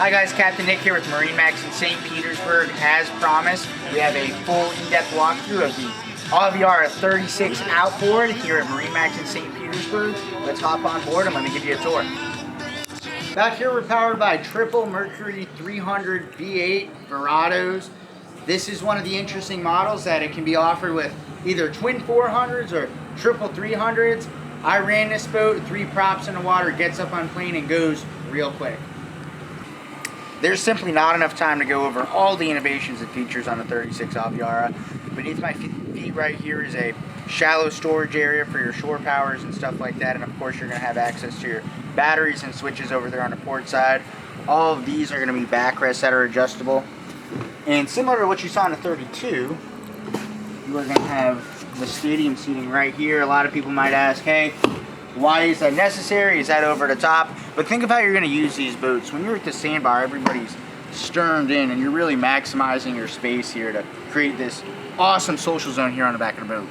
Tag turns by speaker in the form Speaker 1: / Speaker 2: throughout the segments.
Speaker 1: Hi guys, Captain Nick here with MarineMax in St. Petersburg. As promised, we have a full in-depth walkthrough of the Aviara 36 Outboard here at MarineMax in St. Petersburg. Let's hop on board and let me give you a tour. Back here we're powered by triple Mercury 300 V8 Verados. This is one of the interesting models that it can be offered with either twin 400s or triple 300s. I ran this boat, 3 props in the water, gets up on plane and goes real quick. There's simply not enough time to go over all the innovations and features on the 36 Aviara. Beneath my feet right here is a shallow storage area for your shore powers and stuff like that, and of course you're going to have access to your batteries and switches over there on the port side. All of these are going to be backrests that are adjustable. And similar to what you saw in the 32, you are going to have the stadium seating right here. A lot of people might ask, hey, why is that necessary? Is that over the top? But think of how you're going to use these boats. When you're at the sandbar, everybody's sterned in and you're really maximizing your space here to create this awesome social zone here on the back of the boat.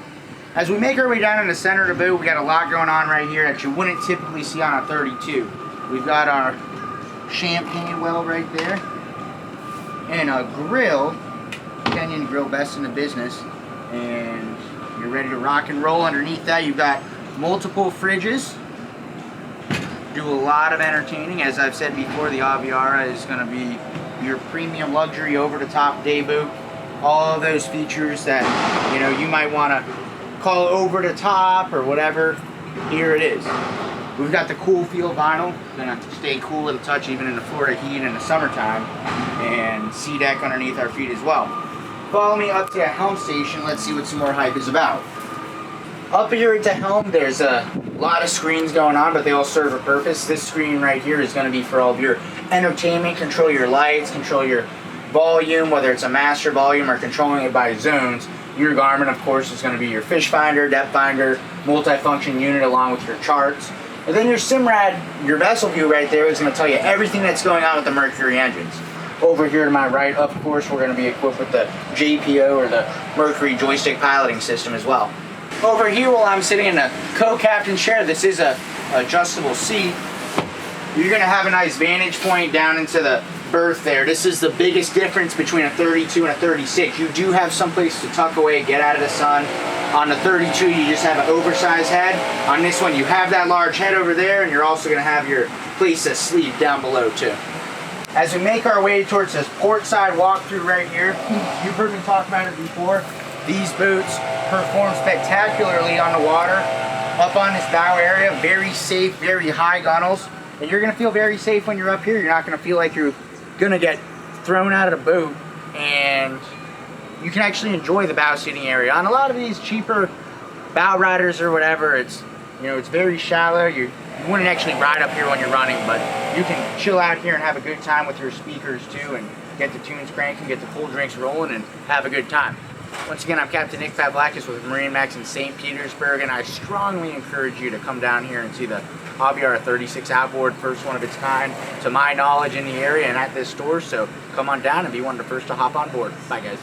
Speaker 1: As we make our way down in the center of the boat, we got a lot going on right here that you wouldn't typically see on a 32. We've got our champagne well right there and a grill, Kenyan grill, best in the business, and you're ready to rock and roll. Underneath that you've got multiple fridges. Do a lot of entertaining. As I've said before, the Aviara is going to be your premium luxury over-the-top day boat. All of those features that you might want to call over the top or whatever, here it is. We've got the cool feel vinyl, gonna stay cool at a touch even in the Florida heat in the summertime, and sea deck underneath our feet as well. Follow me up to Helm Station. Let's see what some more hype is about. Up here at the helm, there's a lot of screens going on, but they all serve a purpose. This screen right here is going to be for all of your entertainment, control your lights, control your volume, whether it's a master volume or controlling it by zones. Your Garmin, of course, is going to be your fish finder, depth finder, multi-function unit along with your charts. And then your Simrad, your vessel view right there, is going to tell you everything that's going on with the Mercury engines. Over here to my right, of course, we're going to be equipped with the JPO or the Mercury joystick piloting system as well. Over here, while I'm sitting in the co-captain's chair, this is a adjustable seat. You're going to have a nice vantage point down into the berth there. This is the biggest difference between a 32 and a 36. You do have someplace to tuck away, get out of the sun. On the 32, you just have an oversized head. On this one, you have that large head over there, and you're also going to have your place to sleep down below too. As we make our way towards this port side walkthrough right here, you've heard me talk about it before. These boats perform spectacularly on the water. Up on this bow area, very safe, very high gunnels. And you're going to feel very safe when you're up here. You're not going to feel like you're going to get thrown out of the boat. And you can actually enjoy the bow seating area. On a lot of these cheaper bow riders or whatever, it's very shallow. You wouldn't actually ride up here when you're running, but you can chill out here and have a good time with your speakers too, and get the tunes cranking, get the cool drinks rolling, and have a good time. Once again, I'm Captain Nick Pavlakis with MarineMax in St. Petersburg, and I strongly encourage you to come down here and see the Aviara 36 Outboard, first one of its kind, to my knowledge, in the area and at this store. So come on down and be one of the first to hop on board. Bye, guys.